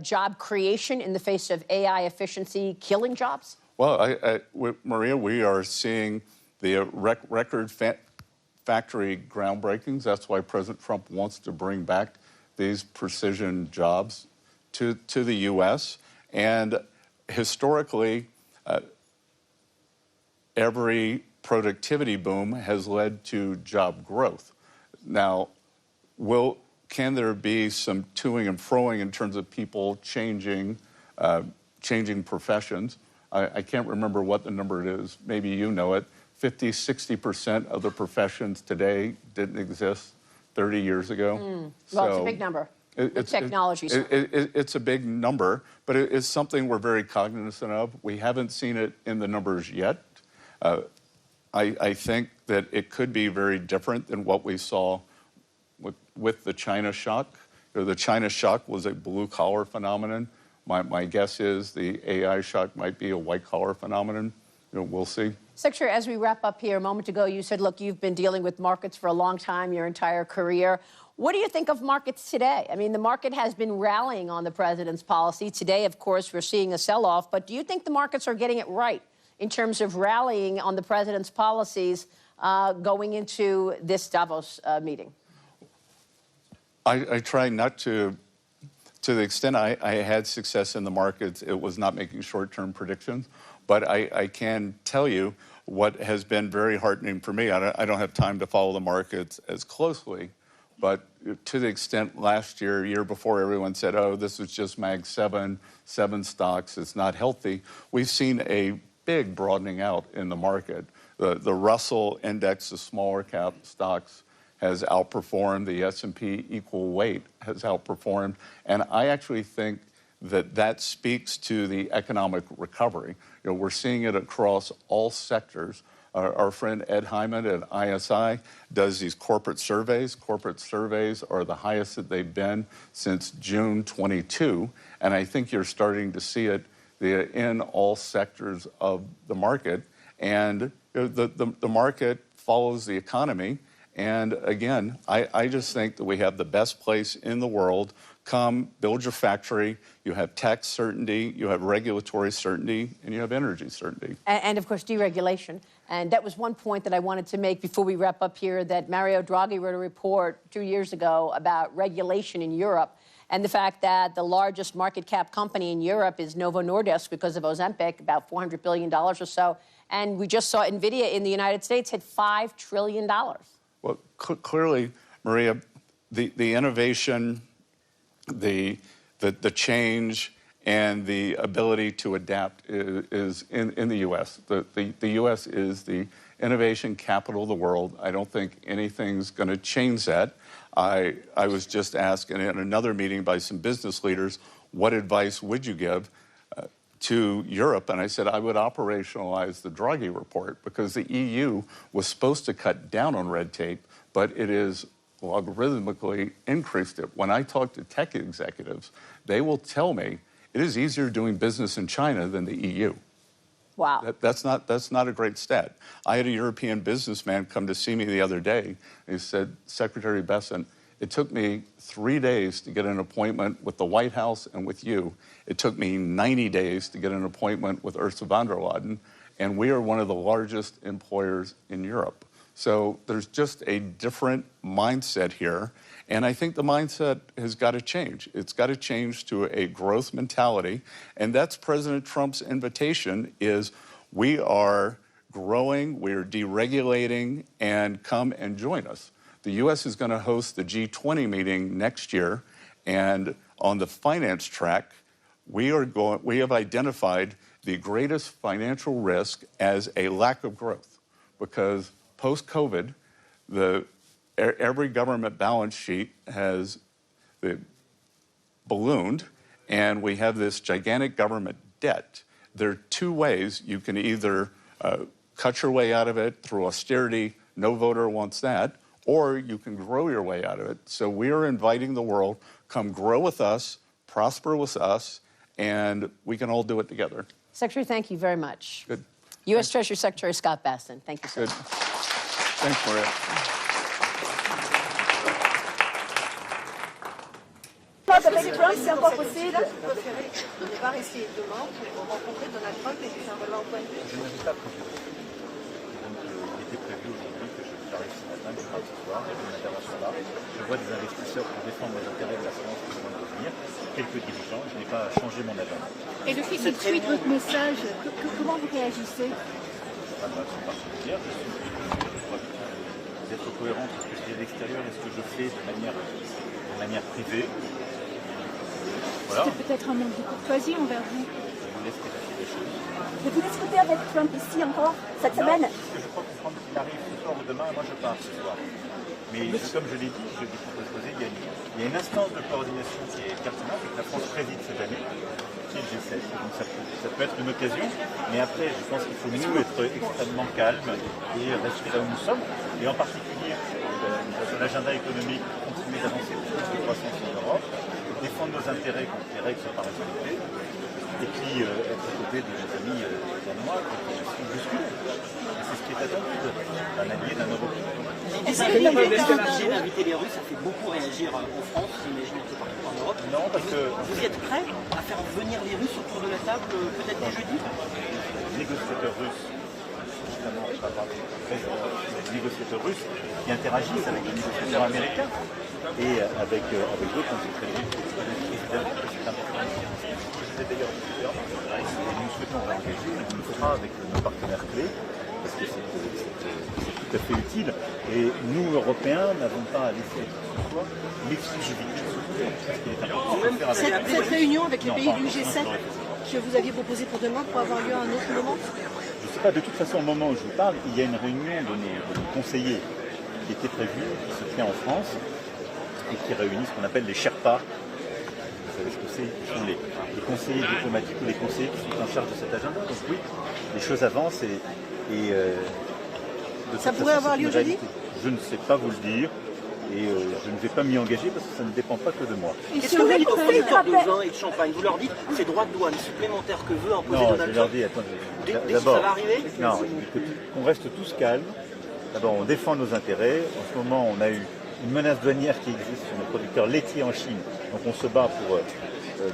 job creation in the face of AI efficiency killing jobs? Well, Maria, we are seeing the record factory groundbreakings. That's why President Trump wants to bring back these precision jobs to the U.S. And historically, every productivity boom has led to job growth. Now, can there be some toing and froing in terms of people changing professions? I can't remember what the number is. Maybe you know it. 50–60% of the professions today didn't exist 30 years ago. Well, it's a big number. Technology. It's a big number, but it's something we're very cognizant of. We haven't seen it in the numbers yet. I think that it could be very different than what we saw with the China shock. The China shock was a blue-collar phenomenon. My guess is the AI shock might be a white-collar phenomenon. We'll see. Secretary, as we wrap up here, a moment ago, you said, look, you've been dealing with markets for a long time, your entire career. What do you think of markets today? I mean, the market has been rallying on the president's policy. Today, of course, we're seeing a sell-off. But do you think the markets are getting it right in terms of rallying on the president's policies going into this Davos meeting? I try not to the extent I had success in the markets, it was not making short-term predictions. But I can tell you what has been very heartening for me. I don't have time to follow the markets as closely, but to the extent last year before, everyone said, oh, this is just Mag 7 stocks, it's not healthy. We've seen a big broadening out in the market. The Russell index, the smaller cap stocks, has outperformed, the S&P equal weight has outperformed, and I actually think that that speaks to the economic recovery. You know, we're seeing it across all sectors. Our friend Ed Hyman at ISI does these corporate surveys. Corporate surveys are the highest that they've been since June 22, and I think you're starting to see it in all sectors of the market. And the market follows the economy. And again, I just think that we have the best place in the world. Come, build your factory, you have tax certainty, you have regulatory certainty, and you have energy certainty. And of course, deregulation. And that was one point that I wanted to make before we wrap up here, that Mario Draghi wrote a report 2 years ago about regulation in Europe, and the fact that the largest market cap company in Europe is Novo Nordisk because of Ozempic, about $400 billion or so. And we just saw NVIDIA in the United States hit $5 trillion. Well, clearly, Maria, the innovation, the change, and the ability to adapt is in the U.S. The U.S. is the innovation capital of the world. I don't think anything's going to change that. I was just asked in another meeting by some business leaders, what advice would you give to Europe? And I said I would operationalize the Draghi report, because the EU was supposed to cut down on red tape, but it is logarithmically increased it. When I talk to tech executives, they will tell me it is easier doing business in China than the EU. Wow. That's not a great stat. I had a European businessman come to see me the other day. He said, Secretary Bessent, it took me 3 days to get an appointment with the White House and with you. It took me 90 days to get an appointment with Ursula von der Leyen, and we are one of the largest employers in Europe. So there's just a different mindset here, and I think the mindset has got to change. It's got to change to a growth mentality, and that's President Trump's invitation is we are growing, we're deregulating, and come and join us. The U.S. is going to host the G20 meeting next year, and on the finance track, we have identified the greatest financial risk as a lack of growth, because post-COVID, every government balance sheet has ballooned, and we have this gigantic government debt. There are two ways. You can either cut your way out of it through austerity, no voter wants that, or you can grow your way out of it. So we are inviting the world, come grow with us, prosper with us, and we can all do it together. Secretary, thank you very much. Good. U.S. Treasury Secretary Scott Bessent, thank you so much. Thanks, Maria. Avec Trump, c'est encore possible. Au départ, ici, demain, pour rencontrer Donald Trump et lui faire un point de vue. Je n'avais pas prévu. Donc, il était prévu aujourd'hui que j'arrive ce matin, que je parte ce soir, j'ai une intervention là. Je vois des investisseurs pour défendre les intérêts de la France qui vont venir, quelques dirigeants, je n'ai pas changé mon agenda. Et le fait qu'il tweet votre message, comment vous réagissez? Pas de façon particulière, je crois d'être cohérent entre ce que je dis à l'extérieur et ce que je fais de manière privée. Voilà. C'était peut-être un manque de courtoisie envers vous. Je vous laisse vérifier les choses. Vous discutez avec Trump ici encore cette semaine? Parce que je crois que Trump, il arrive ce soir ou demain, et moi je pars ce soir. Mais comme je l'ai dit, je l'ai proposé, il y a une instance de coordination qui est pertinente et que la France préside cette année, qui est le G7. Donc ça peut être une occasion, mais après je pense qu'il faut nous être extrêmement calmes et rester là où nous sommes. Et en particulier, dans l'agenda économique, continuer d'avancer pour plus de croissance en Europe, défendre nos intérêts contre les règles sont pas respectées, et puis être à côté de nos amis danois qui sont bousculés. C'est ce qui est attendu d'un allié, d'un Européen. Est-ce que l'idée d'inviter les Russes, ça fait beaucoup réagir en France, j'imagine un peu partout en Europe? Non, parce que... Vous êtes prêt à faire venir les Russes autour de la table, peut-être dès jeudi? Les négociateurs russes, justement, je vais parler des négociateurs russes qui interagissent avec les négociateurs américains et avec d'autres, on sait très bien, évidemment, que c'est important. Je disais d'ailleurs nous souhaitons réengager, on le fera avec nos partenaires clés, parce que c'est tout à fait utile. Et nous, Européens, n'avons pas à laisser l'exclusivité de ce sujet. Cette réunion avec les pays du G7 que vous aviez proposé pour demain pour avoir lieu à un autre moment? Je ne sais pas, de toute façon, au moment où je vous parle, il y a une réunion de nos conseillers qui était prévu, qui se tient en France et qui réunit ce qu'on appelle les Sherpas. Vous savez ce que c'est? Qui sont les conseillers diplomatiques ou les conseillers qui sont en charge de cet agenda. Donc oui, les choses avancent et de Ça toute pourrait façon, avoir c'est lieu une jeudi? réalité. Je ne sais pas vous le dire et je ne vais pas m'y engager parce que ça ne dépend pas que de moi. Qu'est-ce que vous dites aux producteurs de vin et de champagne? Vous leur dites ces droits de douane supplémentaires que veut imposer Non, je Donald leur Trump? dis, attendez, Dès que d'abord, ça va arriver? non, écoute, qu'on reste tous calmes. D'abord, on défend nos intérêts. En ce moment, on a eu une menace douanière qui existe sur nos producteurs laitiers en Chine. Donc on se bat pour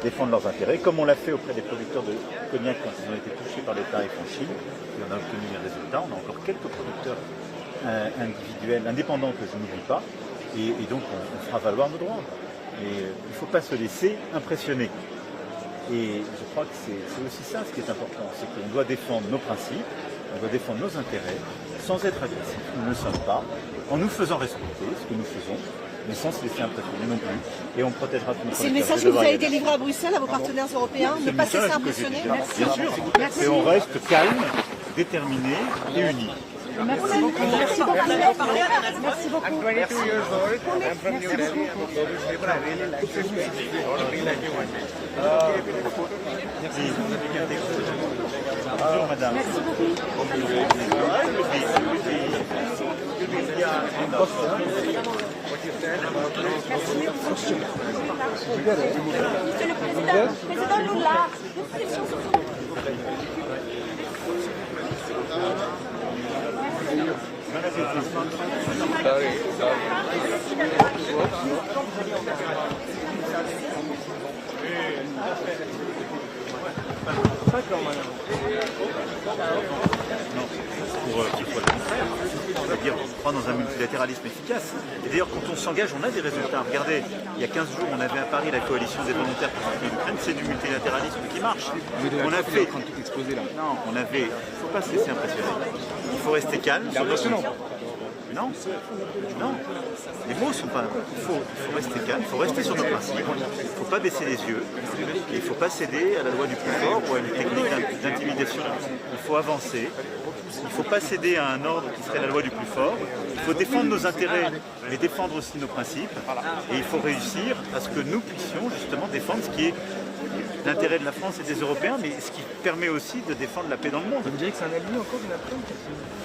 défendre leurs intérêts, comme on l'a fait auprès des producteurs de cognac quand ils ont été touchés par les tarifs en Chine. Et on a obtenu des résultats. On a encore quelques producteurs individuels, indépendants que je n'oublie pas. Et donc on fera valoir nos droits. Et il ne faut pas se laisser impressionner. Et je crois que c'est aussi ça ce qui est important, c'est qu'on doit défendre nos principes, on doit défendre nos intérêts, sans être agressifs, nous ne le sommes pas, en nous faisant respecter ce que nous faisons, mais sans se laisser impressionner non plus, et on protégera tous nos C'est le producteurs. message que vous avez délivré à Bruxelles, à vos partenaires européens, ne pas se laisser impressionner. Bien sûr, et on reste calme, déterminé et uni. Merci beaucoup. Merci beaucoup. Merci beaucoup. I'm 22 years old. I'm from New Delhi. I'm a Polish labor. I really like this. Really like you one day. Bonjour madame. Merci beaucoup. Monsieur le Président Lula, deux questions sur Pour que ce soit le contraire, c'est-à-dire on croit dans un multilatéralisme efficace. Et d'ailleurs, quand on s'engage, on a des résultats. Regardez, il y a 15 jours, on avait à Paris la coalition des volontaires pour soutenir l'Ukraine, c'est du multilatéralisme qui marche. On a fait. Non, on avait. Il ne faut pas se laisser impressionner. Il faut rester calme. Non, non. Les mots sont pas. Il faut rester calme, il faut rester sur nos principes. Il ne faut pas baisser les yeux. Et il ne faut pas céder à la loi du plus fort ou à une technique d'intimidation. Il faut avancer. Il ne faut pas céder à un ordre qui serait la loi du plus fort. Il faut défendre nos intérêts, mais défendre aussi nos principes. Et il faut réussir à ce que nous puissions justement défendre ce qui est l'intérêt de la France et des Européens, mais ce qui permet aussi de défendre la paix dans le monde. Vous me direz que c'est un allié encore d'une Macron qui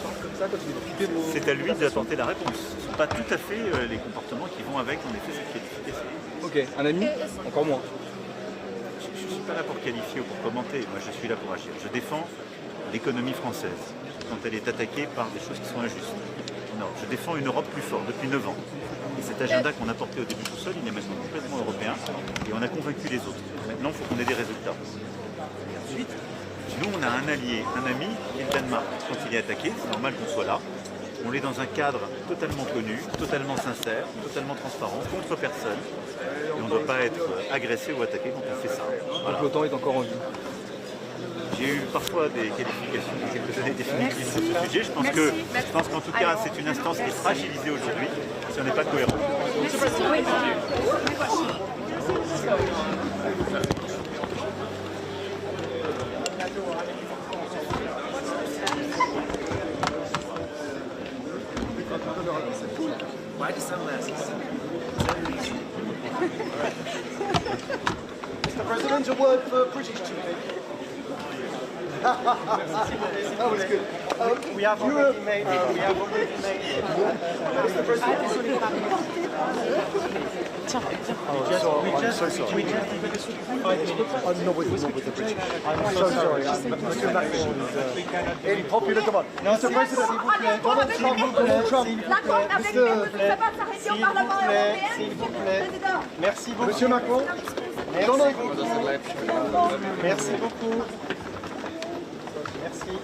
parle comme ça quand il est occupé de vos... C'est à lui d'apporter la réponse. Ce ne sont pas tout à fait les comportements qui vont avec, en effet, cette qualification. Ok, un ami? Encore moins. Je ne suis pas là pour qualifier ou pour commenter, moi je suis là pour agir. Je défends l'économie française quand elle est attaquée par des choses qui sont injustes. Non, je défends une Europe plus forte depuis 9 ans. Et cet agenda qu'on a porté au début tout seul, il est maintenant complètement européen et on a convaincu les autres. Maintenant, il faut qu'on ait des résultats. Et ensuite, nous, on a un allié, un ami, qui est le Danemark. Quand il est attaqué, c'est normal qu'on soit là. On est dans un cadre totalement connu, totalement sincère, totalement transparent, contre personne. Et on ne doit pas être agressé ou attaqué quand on fait ça. Voilà. Donc l'OTAN est encore en vie. J'ai eu parfois des qualifications il y a quelques années définitives sur ce sujet. Je pense qu'en tout cas, c'est une instance qui est fragilisée aujourd'hui si on n'est pas cohérent. Mr. President, a word for British TV. That was good. We have already made Mr. President. I'm so sorry. I'm not with the British. I'm so sorry. It's popular. Come on. Mr. President, Donald Trump. L'accord avec les deux, ça va s'arrêter au Parlement européen, Monsieur le Président. Merci beaucoup. Monsieur Macron. Merci beaucoup. Merci beaucoup.